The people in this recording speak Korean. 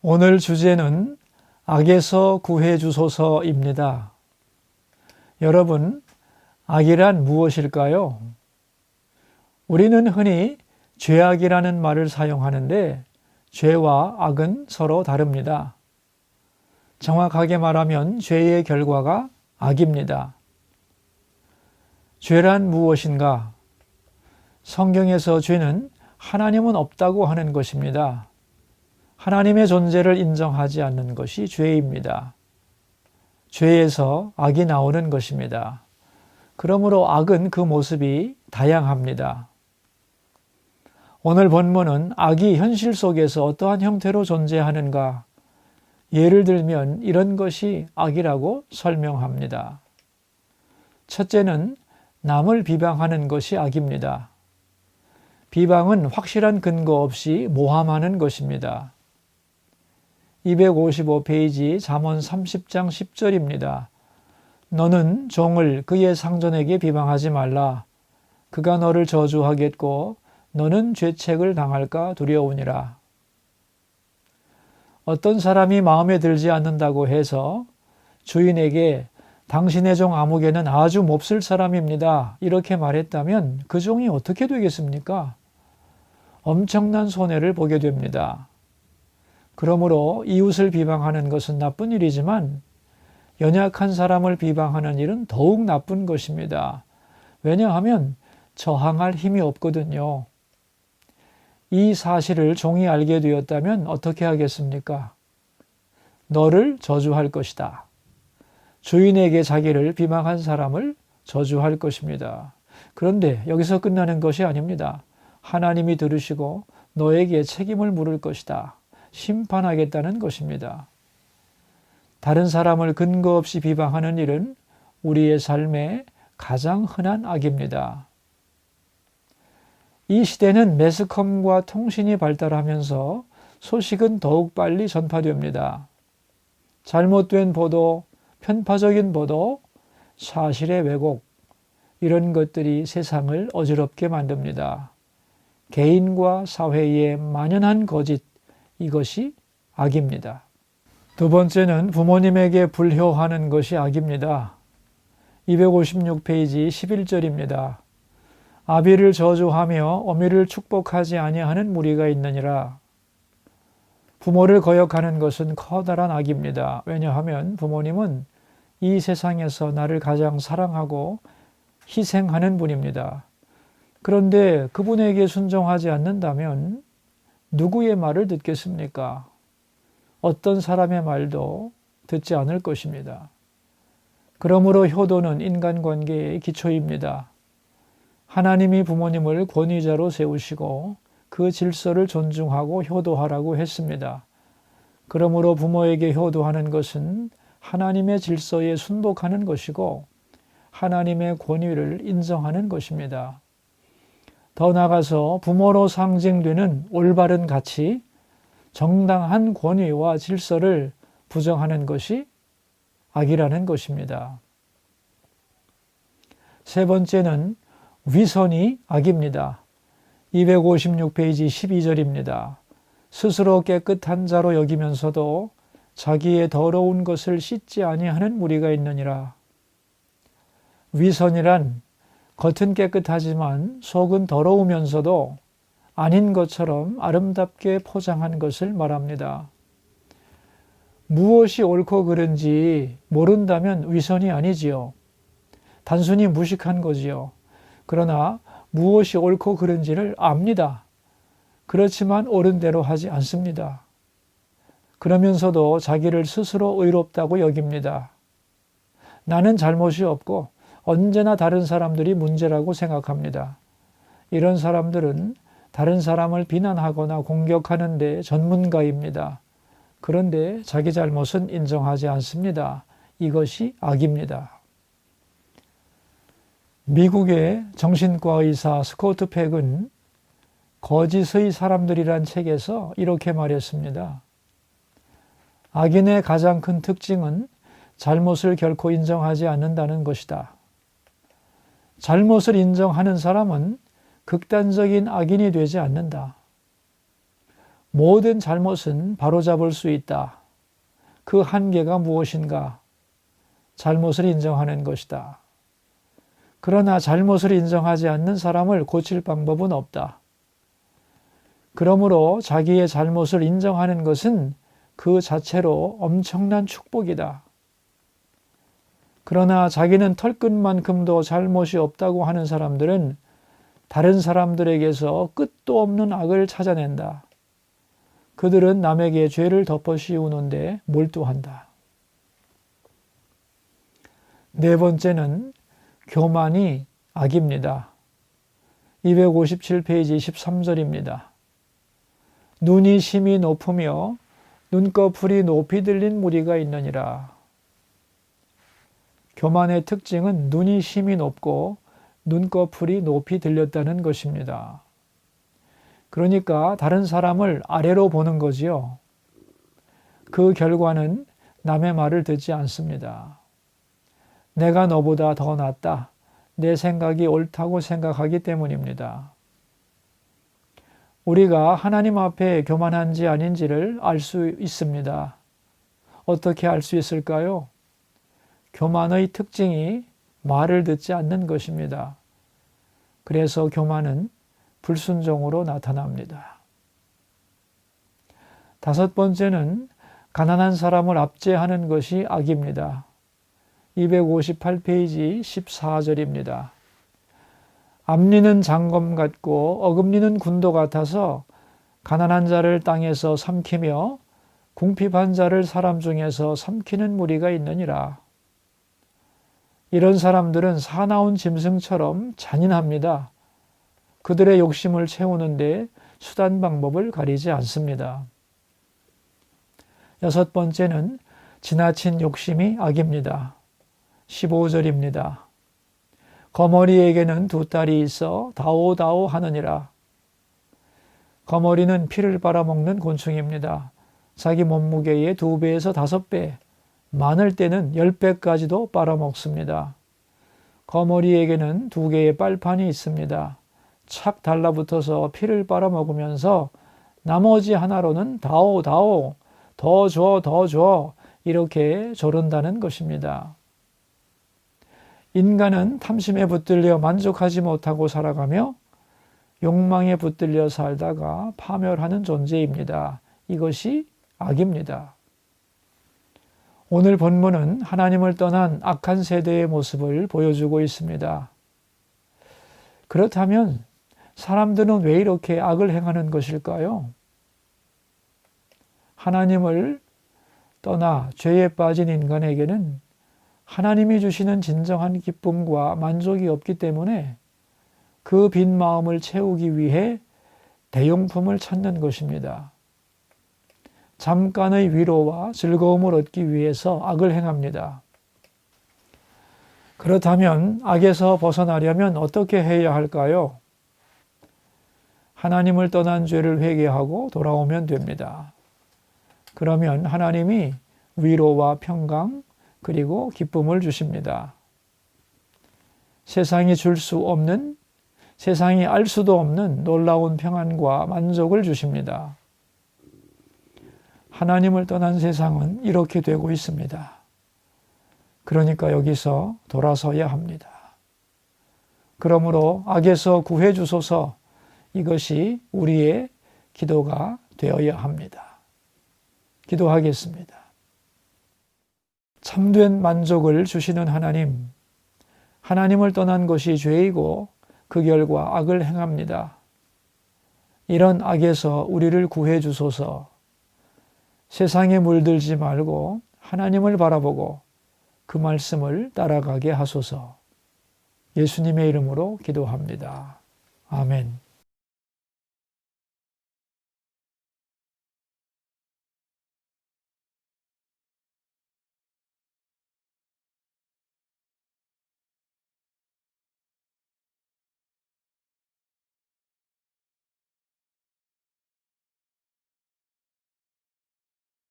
오늘 주제는 악에서 구해 주소서입니다. 여러분, 악이란 무엇일까요? 우리는 흔히 죄악이라는 말을 사용하는데 죄와 악은 서로 다릅니다. 정확하게 말하면 죄의 결과가 악입니다. 죄란 무엇인가? 성경에서 죄는 하나님은 없다고 하는 것입니다. 하나님의 존재를 인정하지 않는 것이 죄입니다. 죄에서 악이 나오는 것입니다. 그러므로 악은 그 모습이 다양합니다. 오늘 본문은 악이 현실 속에서 어떠한 형태로 존재하는가? 예를 들면 이런 것이 악이라고 설명합니다. 첫째는 남을 비방하는 것이 악입니다. 비방은 확실한 근거 없이 모함하는 것입니다. 255페이지 잠언 30장 10절입니다. 너는 종을 그의 상전에게 비방하지 말라. 그가 너를 저주하겠고 너는 죄책을 당할까 두려우니라. 어떤 사람이 마음에 들지 않는다고 해서 주인에게 당신의 종 아무개는 아주 몹쓸 사람입니다. 이렇게 말했다면 그 종이 어떻게 되겠습니까? 엄청난 손해를 보게 됩니다. 그러므로 이웃을 비방하는 것은 나쁜 일이지만 연약한 사람을 비방하는 일은 더욱 나쁜 것입니다. 왜냐하면 저항할 힘이 없거든요. 이 사실을 종이 알게 되었다면 어떻게 하겠습니까? 너를 저주할 것이다. 주인에게 자기를 비방한 사람을 저주할 것입니다. 그런데 여기서 끝나는 것이 아닙니다. 하나님이 들으시고 너에게 책임을 물을 것이다. 심판하겠다는 것입니다. 다른 사람을 근거 없이 비방하는 일은 우리의 삶에 가장 흔한 악입니다. 이 시대는 매스컴과 통신이 발달하면서 소식은 더욱 빨리 전파됩니다. 잘못된 보도, 편파적인 보도, 사실의 왜곡, 이런 것들이 세상을 어지럽게 만듭니다. 개인과 사회에 만연한 거짓, 이것이 악입니다. 두 번째는 부모님에게 불효하는 것이 악입니다. 256페이지 11절입니다. 아비를 저주하며 어미를 축복하지 아니하는 무리가 있느니라. 부모를 거역하는 것은 커다란 악입니다. 왜냐하면 부모님은 이 세상에서 나를 가장 사랑하고 희생하는 분입니다. 그런데 그분에게 순종하지 않는다면 누구의 말을 듣겠습니까? 어떤 사람의 말도 듣지 않을 것입니다. 그러므로 효도는 인간관계의 기초입니다. 하나님이 부모님을 권위자로 세우시고 그 질서를 존중하고 효도하라고 했습니다. 그러므로 부모에게 효도하는 것은 하나님의 질서에 순복하는 것이고 하나님의 권위를 인정하는 것입니다. 더 나아가서 부모로 상징되는 올바른 가치, 정당한 권위와 질서를 부정하는 것이 악이라는 것입니다. 세 번째는 위선이 악입니다. 256페이지 12절입니다. 스스로 깨끗한 자로 여기면서도 자기의 더러운 것을 씻지 아니하는 무리가 있느니라. 위선이란 겉은 깨끗하지만 속은 더러우면서도 아닌 것처럼 아름답게 포장한 것을 말합니다. 무엇이 옳고 그른지 모른다면 위선이 아니지요. 단순히 무식한 거지요. 그러나 무엇이 옳고 그른지를 압니다. 그렇지만 옳은 대로 하지 않습니다. 그러면서도 자기를 스스로 의롭다고 여깁니다. 나는 잘못이 없고 언제나 다른 사람들이 문제라고 생각합니다. 이런 사람들은 다른 사람을 비난하거나 공격하는 데 전문가입니다. 그런데 자기 잘못은 인정하지 않습니다. 이것이 악입니다. 미국의 정신과 의사 스코트 팩은 거짓의 사람들이란 책에서 이렇게 말했습니다. 악인의 가장 큰 특징은 잘못을 결코 인정하지 않는다는 것이다. 잘못을 인정하는 사람은 극단적인 악인이 되지 않는다. 모든 잘못은 바로잡을 수 있다. 그 한계가 무엇인가? 잘못을 인정하는 것이다. 그러나 잘못을 인정하지 않는 사람을 고칠 방법은 없다. 그러므로 자기의 잘못을 인정하는 것은 그 자체로 엄청난 축복이다. 그러나 자기는 털끝만큼도 잘못이 없다고 하는 사람들은 다른 사람들에게서 끝도 없는 악을 찾아낸다. 그들은 남에게 죄를 덮어 씌우는데 몰두한다. 네 번째는 교만이 악입니다. 257페이지 13절입니다. 눈이 심히 높으며 눈꺼풀이 높이 들린 무리가 있느니라. 교만의 특징은 눈이 심히 높고 눈꺼풀이 높이 들렸다는 것입니다. 그러니까 다른 사람을 아래로 보는 거지요. 그 결과는 남의 말을 듣지 않습니다. 내가 너보다 더 낫다. 내 생각이 옳다고 생각하기 때문입니다. 우리가 하나님 앞에 교만한지 아닌지를 알 수 있습니다. 어떻게 알 수 있을까요? 교만의 특징이 말을 듣지 않는 것입니다. 그래서 교만은 불순종으로 나타납니다. 다섯 번째는 가난한 사람을 압제하는 것이 악입니다. 258페이지 14절입니다. 앞니는 장검 같고 어금니는 군도 같아서 가난한 자를 땅에서 삼키며 궁핍한 자를 사람 중에서 삼키는 무리가 있느니라. 이런 사람들은 사나운 짐승처럼 잔인합니다. 그들의 욕심을 채우는데 수단 방법을 가리지 않습니다. 여섯 번째는 지나친 욕심이 악입니다. 15절입니다. 거머리에게는 두 딸이 있어 다오다오 하느니라. 거머리는 피를 빨아먹는 곤충입니다. 자기 몸무게의 2배에서 5배, 많을 때는 10배까지도 빨아먹습니다. 거머리에게는 2개의 빨판이 있습니다. 착 달라붙어서 피를 빨아먹으면서 나머지 하나로는 다오, 더 줘, 이렇게 조른다는 것입니다. 인간은 탐심에 붙들려 만족하지 못하고 살아가며 욕망에 붙들려 살다가 파멸하는 존재입니다. 이것이 악입니다. 오늘 본문은 하나님을 떠난 악한 세대의 모습을 보여주고 있습니다. 그렇다면 사람들은 왜 이렇게 악을 행하는 것일까요? 하나님을 떠나 죄에 빠진 인간에게는 하나님이 주시는 진정한 기쁨과 만족이 없기 때문에 그 빈 마음을 채우기 위해 대용품을 찾는 것입니다. 잠깐의 위로와 즐거움을 얻기 위해서 악을 행합니다. 그렇다면 악에서 벗어나려면 어떻게 해야 할까요? 하나님을 떠난 죄를 회개하고 돌아오면 됩니다. 그러면 하나님이 위로와 평강 그리고 기쁨을 주십니다. 세상이 줄 수 없는, 세상이 알 수도 없는 놀라운 평안과 만족을 주십니다. 하나님을 떠난 세상은 이렇게 되고 있습니다. 그러니까 여기서 돌아서야 합니다. 그러므로 악에서 구해 주소서, 이것이 우리의 기도가 되어야 합니다. 기도하겠습니다. 참된 만족을 주시는 하나님, 하나님을 떠난 것이 죄이고 그 결과 악을 행합니다. 이런 악에서 우리를 구해 주소서. 세상에 물들지 말고 하나님을 바라보고 그 말씀을 따라가게 하소서. 예수님의 이름으로 기도합니다. 아멘.